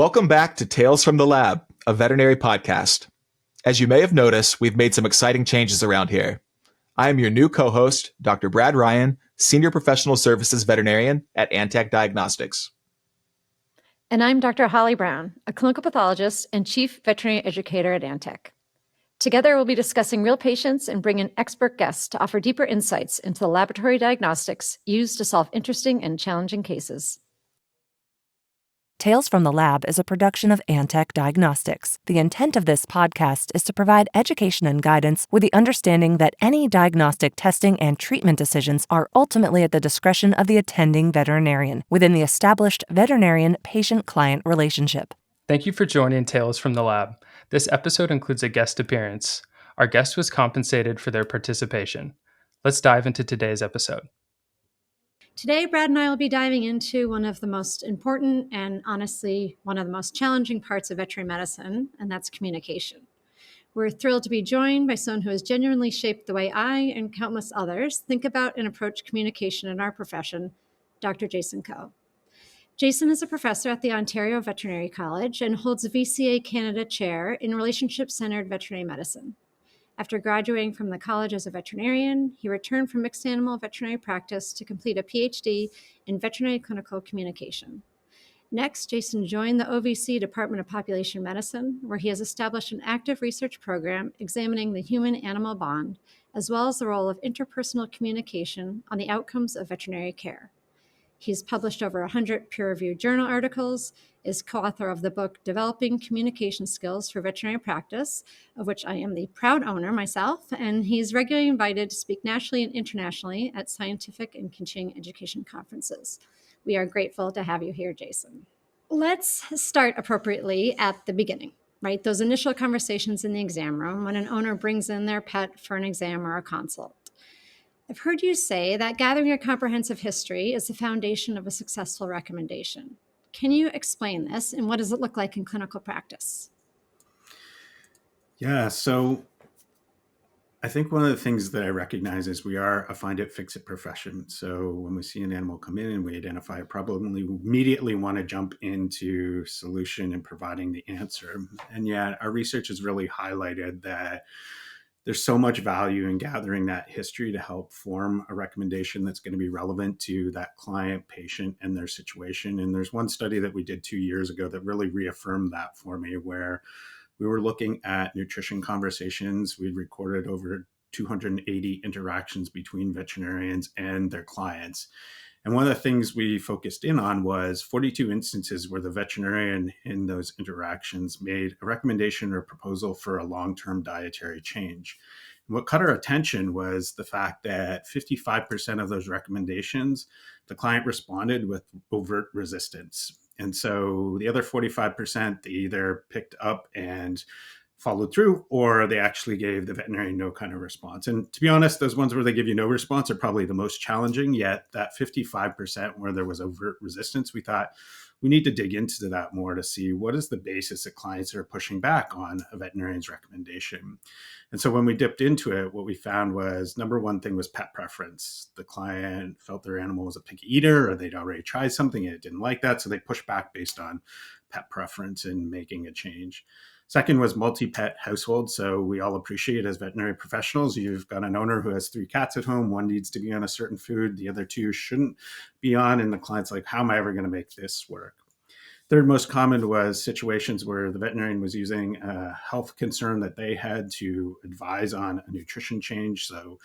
Welcome back to Tales from the Lab, a veterinary podcast. As you may have noticed, we've made some exciting changes around here. I am your new co-host, Dr. Brad Ryan, Senior Professional Services Veterinarian at Antech Diagnostics. And I'm Dr. Holly Brown, a clinical pathologist and Chief Veterinary Educator at Antech. Together, we'll be discussing real patients and bring in expert guests to offer deeper insights into the laboratory diagnostics used to solve interesting and challenging cases. Tales from the Lab is a production of Antech Diagnostics. The intent of this podcast is to provide education and guidance with the understanding that any diagnostic testing and treatment decisions are ultimately at the discretion of the attending veterinarian within the established veterinarian-patient-client relationship. Thank you for joining Tales from the Lab. This episode includes a guest appearance. Our guest was compensated for their participation. Let's dive into today's episode. Today, Brad and I will be diving into one of the most important and honestly, one of the most challenging parts of veterinary medicine, and that's communication. We're thrilled to be joined by someone who has genuinely shaped the way I and countless others think about and approach communication in our profession, Dr. Jason Coe. Jason is a professor at the Ontario Veterinary College and holds a VCA Canada chair in relationship-centered veterinary medicine. After graduating from the college as a veterinarian, he returned from mixed animal veterinary practice to complete a PhD in veterinary clinical communication. Next, Jason joined the OVC Department of Population Medicine, where he has established an active research program examining the human-animal bond, as well as the role of interpersonal communication on the outcomes of veterinary care. He's published over 100 peer-reviewed journal articles, is co-author of the book Developing Communication Skills for Veterinary Practice, of which I am the proud owner myself, and he's regularly invited to speak nationally and internationally at scientific and continuing education conferences. We are grateful to have you here, Jason. Let's start appropriately at the beginning, right? Those initial conversations in the exam room when an owner brings in their pet for an exam or a consult. I've heard you say that gathering a comprehensive history is the foundation of a successful recommendation. Can you explain this, and what does it look like in clinical practice? Yeah, so I think one of the things that I recognize is we are a find it, fix it profession. So when we see an animal come in and we identify a problem, we immediately want to jump into solution and providing the answer. And yet our research has really highlighted that there's so much value in gathering that history to help form a recommendation that's going to be relevant to that client, patient, and their situation. And there's one study that we did 2 years ago that really reaffirmed that for me, where we were looking at nutrition conversations. We'd recorded over 280 interactions between veterinarians and their clients. And one of the things we focused in on was 42 instances where the veterinarian in those interactions made a recommendation or proposal for a long-term dietary change. And what caught our attention was the fact that 55% of those recommendations, the client responded with overt resistance. And so the other 45%, they either picked up and followed through, or they actually gave the veterinarian no kind of response. And to be honest, those ones where they give you no response are probably the most challenging, yet that 55% where there was overt resistance, we thought we need to dig into that more to see what is the basis that clients are pushing back on a veterinarian's recommendation. And so when we dipped into it, what we found was number one thing was pet preference. The client felt their animal was a picky eater, or they'd already tried something and it didn't like that. So they pushed back based on pet preference and making a change. Second was multi-pet household. So we all appreciate as veterinary professionals, you've got an owner who has 3 cats at home. One needs to be on a certain food. The other 2 shouldn't be on. And the client's like, how am I ever going to make this work? Third most common was situations where the veterinarian was using a health concern that they had to advise on a nutrition change. So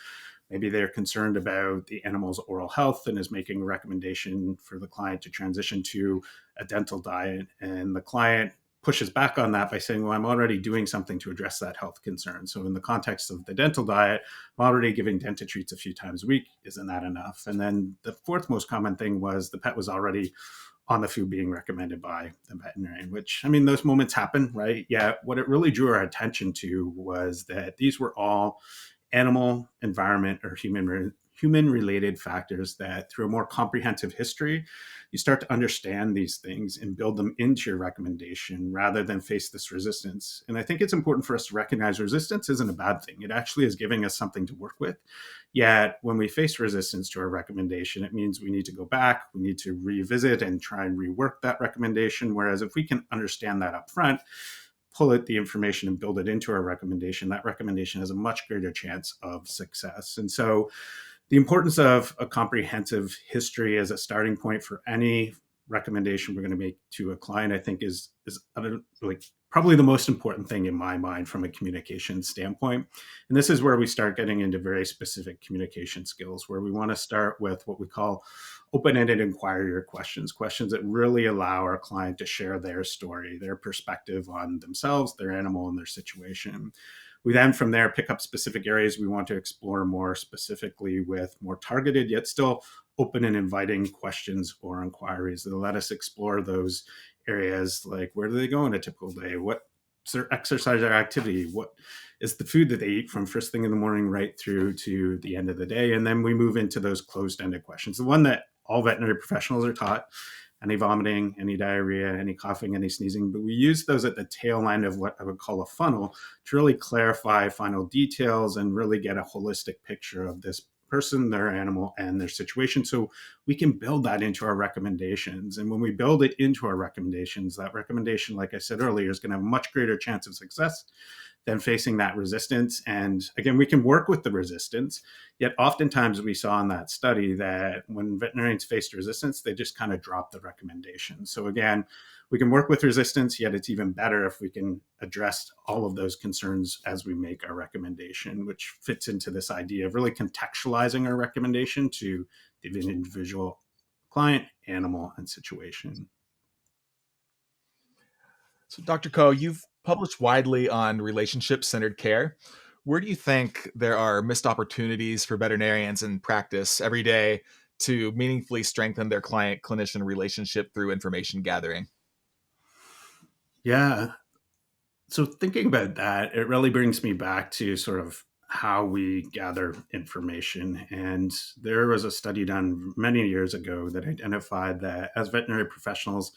maybe they're concerned about the animal's oral health and is making a recommendation for the client to transition to a dental diet. And the client pushes back on that by saying, well, I'm already doing something to address that health concern. So in the context of the dental diet, I'm already giving dental treats a few times a week. Isn't that enough? And then the fourth most common thing was the pet was already on the food being recommended by the veterinarian, which, I mean, those moments happen, right? Yeah, what it really drew our attention to was that these were all animal, environment, or human-related factors that through a more comprehensive history, you start to understand these things and build them into your recommendation rather than face this resistance. And I think it's important for us to recognize resistance isn't a bad thing. It actually is giving us something to work with. Yet when we face resistance to our recommendation, it means we need to go back, we need to revisit and try and rework that recommendation. Whereas if we can understand that up front, pull out the information and build it into our recommendation, that recommendation has a much greater chance of success. And so the importance of a comprehensive history as a starting point for any recommendation we're going to make to a client, I think is like probably the most important thing in my mind from a communication standpoint. And this is where we start getting into very specific communication skills, where we want to start with what we call open-ended inquiry questions, questions that really allow our client to share their story, their perspective on themselves, their animal, and their situation. We then from there pick up specific areas we want to explore more specifically with more targeted yet still open and inviting questions or inquiries that let us explore those areas, like where do they go in a typical day? What's their exercise or activity? What is the food that they eat from first thing in the morning right through to the end of the day? And then we move into those closed-ended questions, the one that all veterinary professionals are taught: any vomiting, any diarrhea, any coughing, any sneezing. But we use those at the tail end of what I would call a funnel to really clarify final details and really get a holistic picture of this person, their animal, and their situation. So we can build that into our recommendations. And when we build it into our recommendations, that recommendation, like I said earlier, is going to have a much greater chance of success than facing that resistance. And again, we can work with the resistance. Yet oftentimes we saw in that study that when veterinarians faced resistance, they just kind of dropped the recommendation. So again, we can work with resistance, yet it's even better if we can address all of those concerns as we make our recommendation, which fits into this idea of really contextualizing our recommendation to the individual client, animal, and situation. So, Dr. Coe, you've published widely on relationship-centered care. Where do you think there are missed opportunities for veterinarians in practice every day to meaningfully strengthen their client-clinician relationship through information gathering? Yeah. So thinking about that, it really brings me back to sort of how we gather information. And there was a study done many years ago that identified that as veterinary professionals,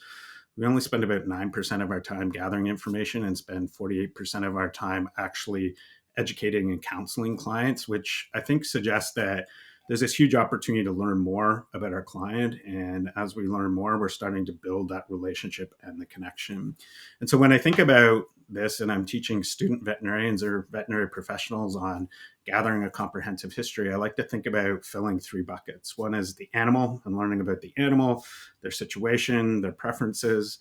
we only spend about 9% of our time gathering information and spend 48% of our time actually educating and counseling clients, which I think suggests that there's this huge opportunity to learn more about our client. And as we learn more, we're starting to build that relationship and the connection. And so when I think about this and I'm teaching student veterinarians or veterinary professionals on gathering a comprehensive history, I like to think about filling three buckets. One is the animal and learning about the animal, their situation, their preferences.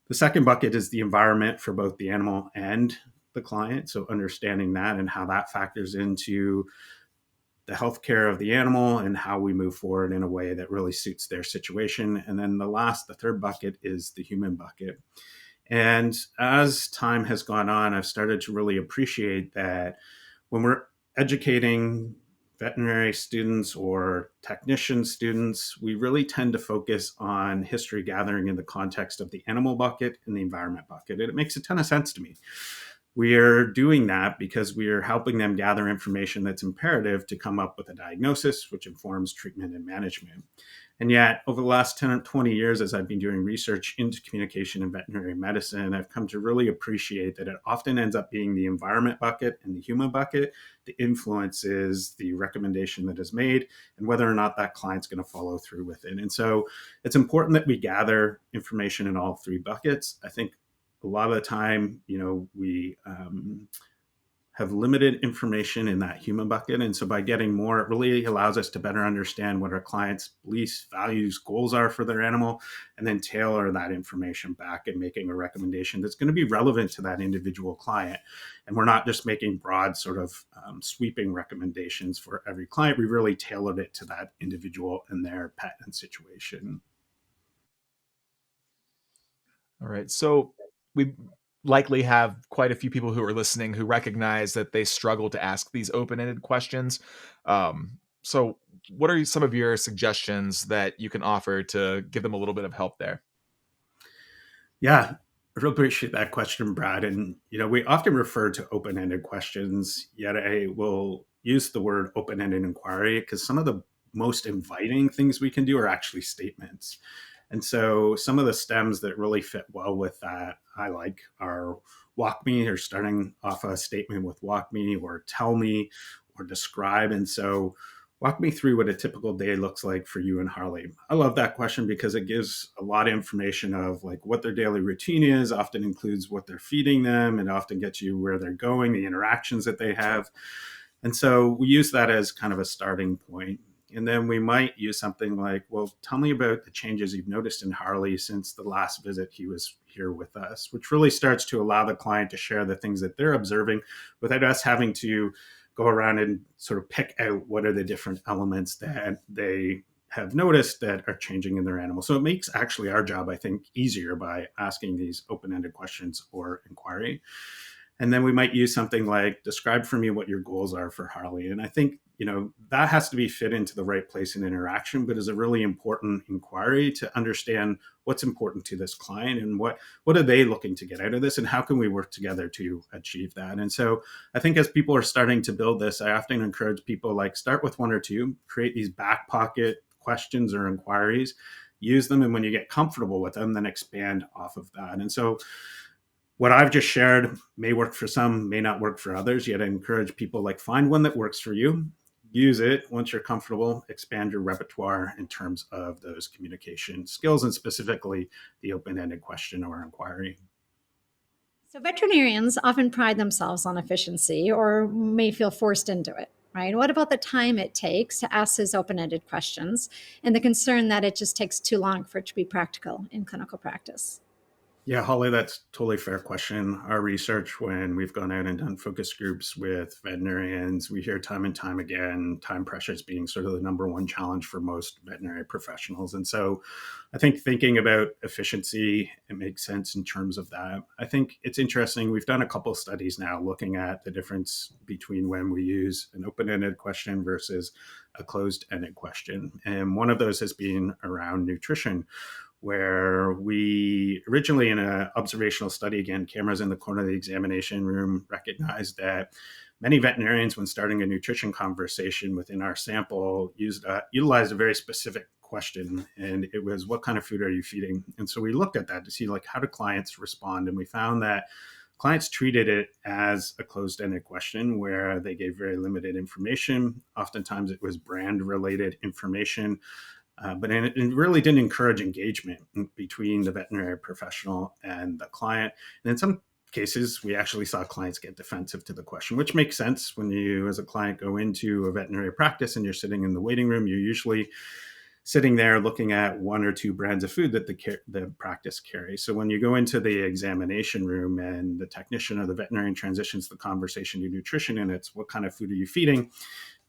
The second bucket is the environment for both the animal and the client. So understanding that and how that factors into the healthcare of the animal and how we move forward in a way that really suits their situation. And then the third bucket is the human bucket. And as time has gone on, I've started to really appreciate that when we're educating veterinary students or technician students, we really tend to focus on history gathering in the context of the animal bucket and the environment bucket. And it makes a ton of sense to me. We are doing that because we are helping them gather information that's imperative to come up with a diagnosis, which informs treatment and management. And yet, over the last 10 or 20 years, as I've been doing research into communication in veterinary medicine, I've come to really appreciate that it often ends up being the environment bucket and the human bucket that influences the recommendation that is made and whether or not that client's going to follow through with it. And so it's important that we gather information in all three buckets. I think a lot of the time, we have limited information in that human bucket. And so by getting more, it really allows us to better understand what our clients' beliefs, values, goals are for their animal, and then tailor that information back and making a recommendation that's going to be relevant to that individual client. And we're not just making broad sort of sweeping recommendations for every client. We really tailored it to that individual and their pet and situation. All right. So we likely have quite a few people who are listening who recognize that they struggle to ask these open-ended questions. So what are some of your suggestions that you can offer to give them a little bit of help there? Yeah, I really appreciate that question, Brad. And, we often refer to open-ended questions, yet I will use the word open-ended inquiry because some of the most inviting things we can do are actually statements. And so some of the stems that really fit well with that I like are walk me, or starting off a statement with walk me or tell me or describe. And so walk me through what a typical day looks like for you and Harley. I love that question because it gives a lot of information of like what their daily routine is, often includes what they're feeding them, and often gets you where they're going, the interactions that they have. And so we use that as kind of a starting point. And then we might use something like, well, tell me about the changes you've noticed in Harley since the last visit he was here with us, which really starts to allow the client to share the things that they're observing without us having to go around and sort of pick out what are the different elements that they have noticed that are changing in their animal. So it makes actually our job, I think, easier by asking these open-ended questions or inquiry. And then we might use something like, describe for me what your goals are for Harley. And I think, that has to be fit into the right place in interaction, but is a really important inquiry to understand what's important to this client and what are they looking to get out of this, and how can we work together to achieve that. And so I think as people are starting to build this, I often encourage people like start with one or two, create these back pocket questions or inquiries, use them. And when you get comfortable with them, then expand off of that. And so what I've just shared may work for some, may not work for others. Yet I encourage people like find one that works for you, use it. Once you're comfortable, expand your repertoire in terms of those communication skills, and specifically the open-ended question or inquiry. So veterinarians often pride themselves on efficiency or may feel forced into it, right? What about the time it takes to ask those open-ended questions and the concern that it just takes too long for it to be practical in clinical practice? Yeah, Holly, that's totally fair question. Our research, when we've gone out and done focus groups with veterinarians, we hear time and time again, time pressures being sort of the number one challenge for most veterinary professionals. And so I think thinking about efficiency, it makes sense in terms of that. I think it's interesting. We've done a couple of studies now looking at the difference between when we use an open-ended question versus a closed-ended question. And one of those has been around nutrition, where we originally in an observational study, again, cameras in the corner of the examination room, recognized that many veterinarians, when starting a nutrition conversation within our sample, utilized a very specific question. And it was, what kind of food are you feeding? And so we looked at that to see like, how do clients respond? And we found that clients treated it as a closed-ended question where they gave very limited information. Oftentimes it was brand-related information. But it really didn't encourage engagement between the veterinary professional and the client. And in some cases, we actually saw clients get defensive to the question, which makes sense. When you, as a client, go into a veterinary practice and you're sitting in the waiting room, you're usually sitting there looking at one or two brands of food that the practice carries. So when you go into the examination room and the technician or the veterinarian transitions the conversation to nutrition, and it's what kind of food are you feeding,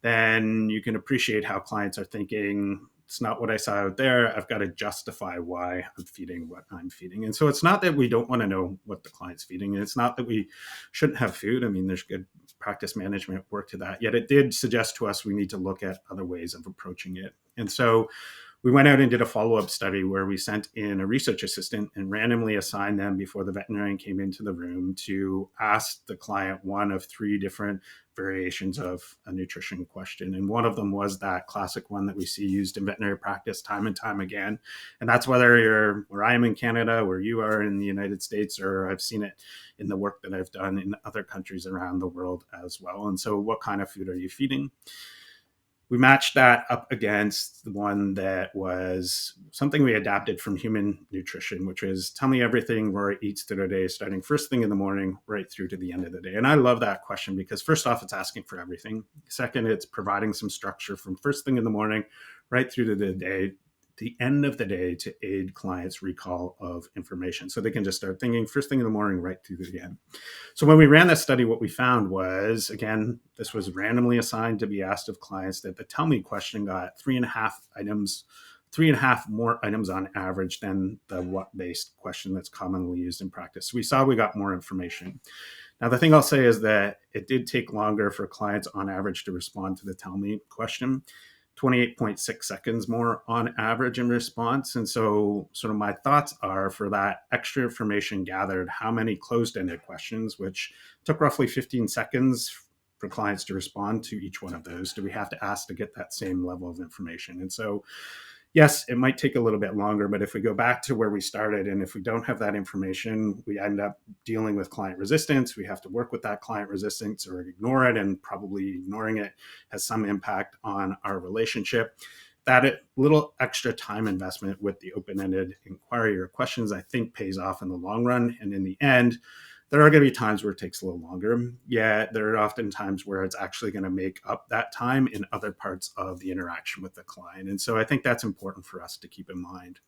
then you can appreciate how clients are thinking, it's not what I saw out there. I've got to justify why I'm feeding what I'm feeding. And so it's not that we don't want to know what the client's feeding. And it's not that we shouldn't have food. I mean, there's good practice management work to that. Yet it did suggest to us we need to look at other ways of approaching it. And so we went out and did a follow-up study where we sent in a research assistant and randomly assigned them before the veterinarian came into the room to ask the client one of three different variations of a nutrition question. And one of them was that classic one that we see used in veterinary practice time and time again. And that's whether you're where I am in Canada, where you are in the United States, or I've seen it in the work that I've done in other countries around the world as well. And so what kind of food are you feeding? We matched that up against the one that was something we adapted from human nutrition, which is tell me everything Rory eats through the day, starting first thing in the morning, right through to the end of the day. And I love that question because first off, it's asking for everything. Second, it's providing some structure from first thing in the morning, right through to the end of the day to aid clients' recall of information. So they can just start thinking first thing in the morning, right through to the end. So when we ran this study, what we found was, again, this was randomly assigned to be asked of clients, that the tell me question got 3.5 more items on average than the what-based question that's commonly used in practice. So we saw we got more information. Now, the thing I'll say is that it did take longer for clients on average to respond to the tell me question. 28.6 seconds more on average in response. And so sort of my thoughts are, for that extra information gathered, how many closed-ended questions, which took roughly 15 seconds for clients to respond to each one of those? Do we have to ask to get that same level of information? And so, yes, it might take a little bit longer, but if we go back to where we started, and if we don't have that information, we end up dealing with client resistance. We have to work with that client resistance or ignore it, and probably ignoring it has some impact on our relationship. That little extra time investment with the open-ended inquiry or questions, I think, pays off in the long run. And in the end, there are going to be times where it takes a little longer. Yet there are often times where it's actually going to make up that time in other parts of the interaction with the client. And so I think that's important for us to keep in mind.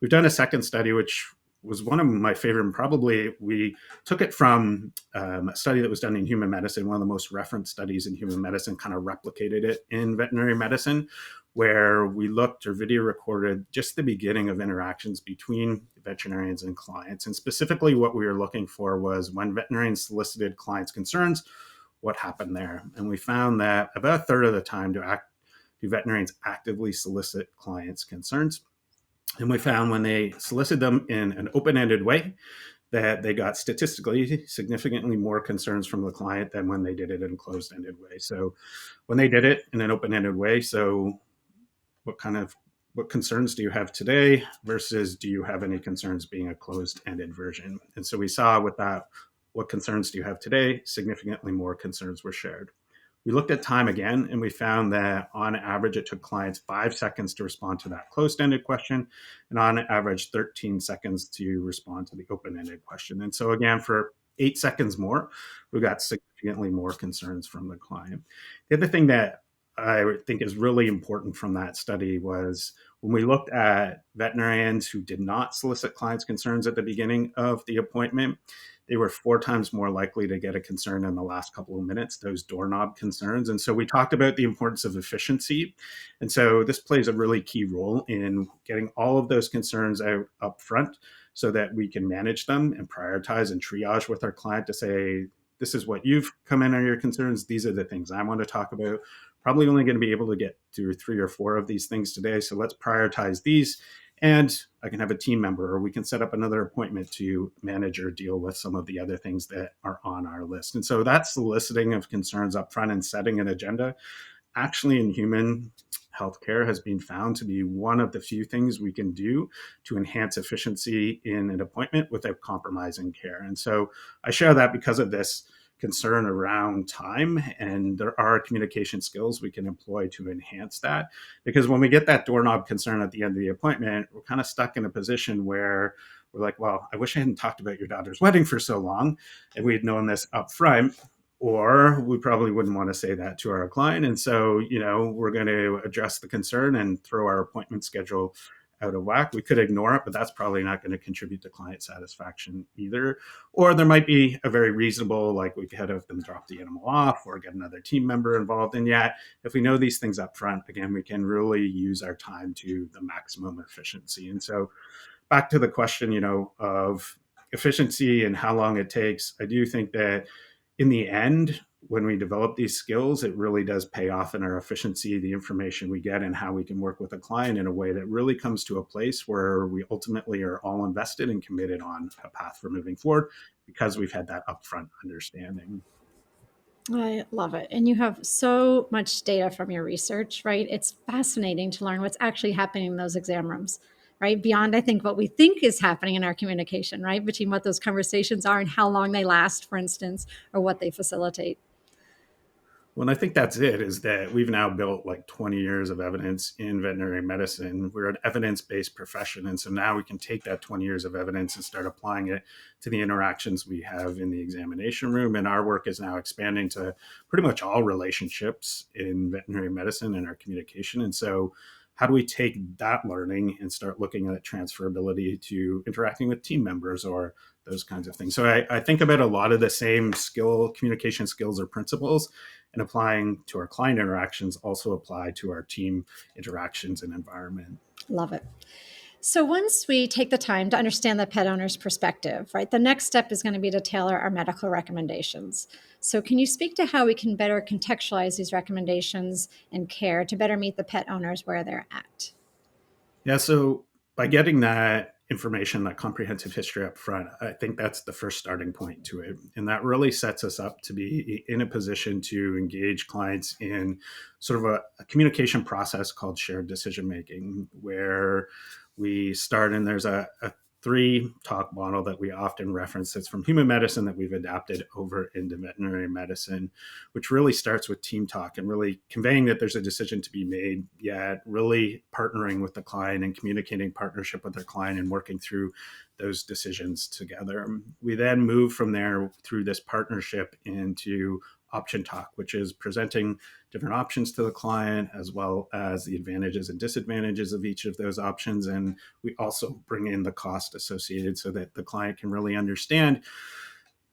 We've done a second study, which was one of my favorite, and probably we took it from a study that was done in human medicine, one of the most referenced studies in human medicine, kind of replicated it in veterinary medicine, where we looked or video recorded just the beginning of interactions between veterinarians and clients. And specifically what we were looking for was when veterinarians solicited clients' concerns, what happened there? And we found that about a third of the time do veterinarians actively solicit clients' concerns. And we found when they solicit them in an open-ended way, that they got statistically significantly more concerns from the client than when they did it in a closed-ended way. So when they did it in an open-ended way, so what concerns do you have today versus do you have any concerns being a closed-ended version? And so we saw with that, what concerns do you have today? Significantly more concerns were shared. We looked at time again, and we found that on average, it took clients 5 seconds to respond to that closed-ended question, and on average, 13 seconds to respond to the open-ended question. And so again, for 8 seconds more, we got significantly more concerns from the client. The other thing that I think is really important from that study was when we looked at veterinarians who did not solicit clients' concerns at the beginning of the appointment, they were 4 times more likely to get a concern in the last couple of minutes, those doorknob concerns. And so we talked about the importance of efficiency. And so this plays a really key role in getting all of those concerns out up front so that we can manage them and prioritize and triage with our client to say, this is what you've come in on your concerns. These are the things I want to talk about. Probably only going to be able to get through 3 or 4 of these things today. So let's prioritize these. And I can have a team member, or we can set up another appointment to manage or deal with some of the other things that are on our list. And so that soliciting of concerns up front and setting an agenda actually in human healthcare has been found to be one of the few things we can do to enhance efficiency in an appointment without compromising care. And so I share that because of this concern around time, and there are communication skills we can employ to enhance that. Because when we get that doorknob concern at the end of the appointment, we're kind of stuck in a position where we're like, well, I wish I hadn't talked about your daughter's wedding for so long and we'd known this up front. Or we probably wouldn't want to say that to our client. And so, we're going to address the concern and throw our appointment schedule out of whack. We could ignore it, but that's probably not going to contribute to client satisfaction either. Or there might be a very reasonable, like we could have them drop the animal off or get another team member involved. And yet, if we know these things up front, again, we can really use our time to the maximum efficiency. And so back to the question, of efficiency and how long it takes, I do think that in the end, when we develop these skills, it really does pay off in our efficiency, the information we get, and how we can work with a client in a way that really comes to a place where we ultimately are all invested and committed on a path for moving forward because we've had that upfront understanding. I love it. And you have so much data from your research, right? It's fascinating to learn what's actually happening in those exam rooms, right? Beyond, I think, what we think is happening in our communication, right? Between what those conversations are and how long they last, for instance, or what they facilitate. Well, I think that's it, is that we've now built like 20 years of evidence in veterinary medicine. We're an evidence-based profession. And so now we can take that 20 years of evidence and start applying it to the interactions we have in the examination room. And our work is now expanding to pretty much all relationships in veterinary medicine and our communication. And so how do we take that learning and start looking at transferability to interacting with team members or those kinds of things? So I think about a lot of the same communication skills or principles, and applying to our client interactions also apply to our team interactions and environment. Love it. So once we take the time to understand the pet owner's perspective, right, the next step is going to be to tailor our medical recommendations. So can you speak to how we can better contextualize these recommendations and care to better meet the pet owners where they're at? Yeah, so by getting that information, that comprehensive history up front, I think that's the first starting point to it. And that really sets us up to be in a position to engage clients in sort of a communication process called shared decision making, where we start, and there's a three talk model that we often reference that's from human medicine that we've adapted over into veterinary medicine, which really starts with team talk and really conveying that there's a decision to be made, yet really partnering with the client and communicating partnership with their client and working through those decisions together. We then move from there through this partnership into option talk, which is presenting different options to the client, as well as the advantages and disadvantages of each of those options. And we also bring in the cost associated so that the client can really understand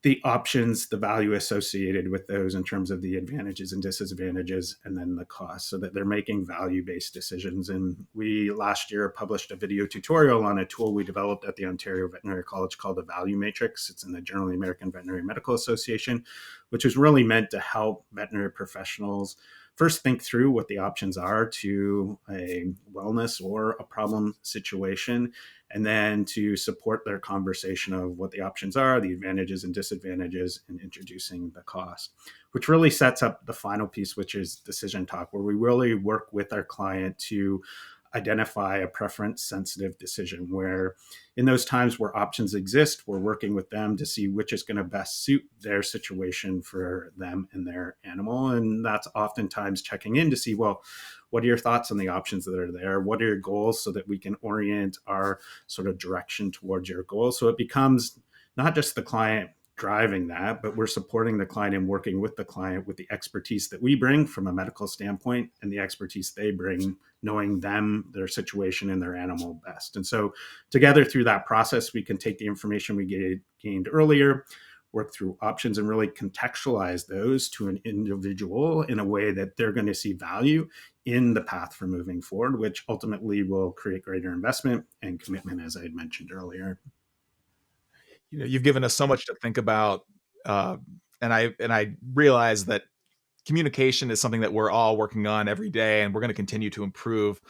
the options, the value associated with those in terms of the advantages and disadvantages, and then the cost, so that they're making value-based decisions. And we last year published a video tutorial on a tool we developed at the Ontario Veterinary College called the Value Matrix. It's in the Journal of the American Veterinary Medical Association, which is really meant to help veterinary professionals first think through what the options are to a wellness or a problem situation, and then to support their conversation of what the options are, the advantages and disadvantages, and introducing the cost, which really sets up the final piece, which is decision talk, where we really work with our client to identify a preference sensitive decision, where in those times where options exist, we're working with them to see which is going to best suit their situation for them and their animal. And that's oftentimes checking in to see, well, what are your thoughts on the options that are there? What are your goals, so that we can orient our sort of direction towards your goals? So it becomes not just the client driving that, but we're supporting the client and working with the client with the expertise that we bring from a medical standpoint and the expertise they bring, knowing them, their situation, and their animal best. And so together through that process, we can take the information we gained earlier, work through options, and really contextualize those to an individual in a way that they're going to see value in the path for moving forward, which ultimately will create greater investment and commitment, as I had mentioned earlier. You've given us so much to think about, and I realize that communication is something that we're all working on every day, and we're going to continue to improve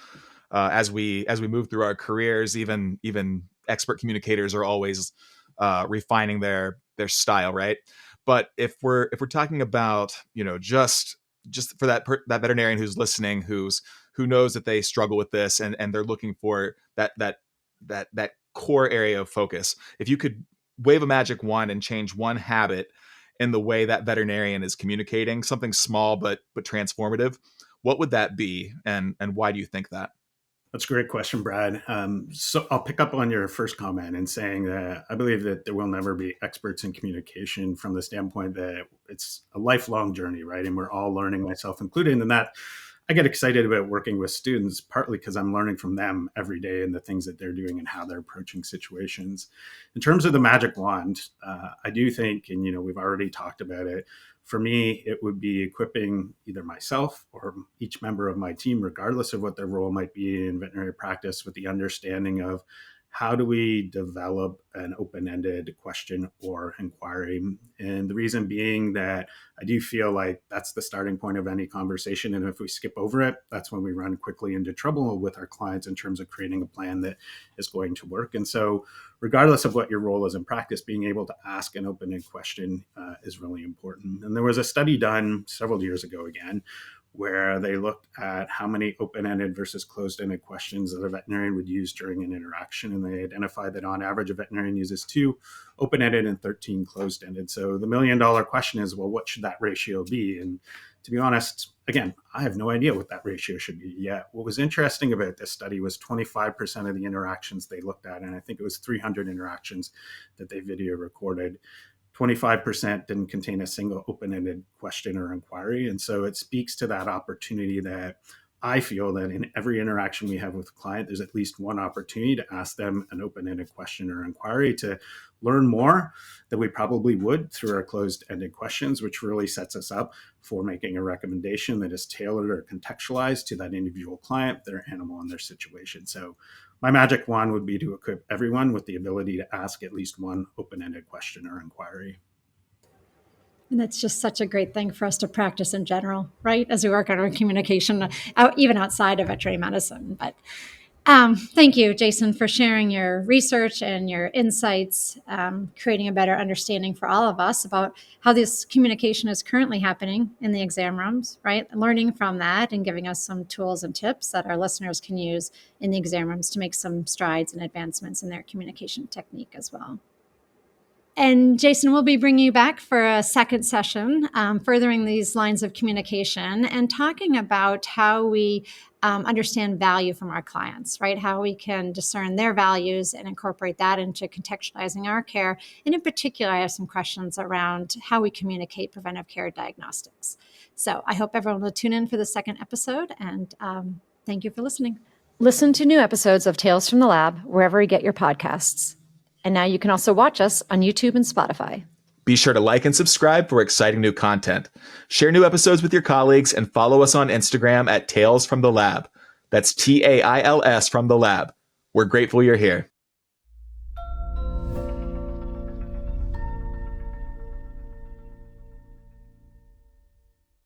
as we move through our careers. Even expert communicators are always refining their style, right? But if we're talking about just for that veterinarian who's listening, who knows that they struggle with this, and they're looking for that core area of focus, if you could wave a magic wand and change one habit in the way that veterinarian is communicating, something small but transformative, what would that be, and why do you think that? That's a great question, Brad. So I'll pick up on your first comment in saying that I believe that there will never be experts in communication, from the standpoint that it's a lifelong journey, right? And we're all learning, myself included, and that I get excited about working with students, partly because I'm learning from them every day and the things that they're doing and how they're approaching situations. In terms of the magic wand, I do think, and we've already talked about it, for me, it would be equipping either myself or each member of my team, regardless of what their role might be in veterinary practice, with the understanding of how do we develop an open-ended question or inquiry. And the reason being that I do feel like that's the starting point of any conversation. And if we skip over it, that's when we run quickly into trouble with our clients in terms of creating a plan that is going to work. And so regardless of what your role is in practice, being able to ask an open-ended question is really important. And there was a study done several years ago, again, where they looked at how many open-ended versus closed-ended questions that a veterinarian would use during an interaction. And they identified that on average, a veterinarian uses 2 open-ended and 13 closed-ended. So the million-dollar question is, well, what should that ratio be? And to be honest, again, I have no idea what that ratio should be yet. What was interesting about this study was 25% of the interactions they looked at, and I think it was 300 interactions that they video recorded, 25% didn't contain a single open-ended question or inquiry. And so it speaks to that opportunity that I feel that in every interaction we have with a client, there's at least one opportunity to ask them an open-ended question or inquiry to learn more than we probably would through our closed-ended questions, which really sets us up for making a recommendation that is tailored or contextualized to that individual client, their animal, and their situation. So my magic wand would be to equip everyone with the ability to ask at least one open-ended question or inquiry. And that's just such a great thing for us to practice in general, right? As we work on our communication, even outside of veterinary medicine. But Thank you, Jason, for sharing your research and your insights, creating a better understanding for all of us about how this communication is currently happening in the exam rooms, right? Learning from that and giving us some tools and tips that our listeners can use in the exam rooms to make some strides and advancements in their communication technique as well. And Jason, we'll be bringing you back for a second session, furthering these lines of communication and talking about how we understand value from our clients, right? How we can discern their values and incorporate that into contextualizing our care. And in particular, I have some questions around how we communicate preventive care diagnostics. So I hope everyone will tune in for the second episode, and thank you for listening. Listen to new episodes of Tales from the Lab wherever you get your podcasts. And now you can also watch us on YouTube and Spotify. Be sure to like and subscribe for exciting new content. Share new episodes with your colleagues and follow us on Instagram at Tales from the Lab. That's TAILS from the Lab. We're grateful you're here.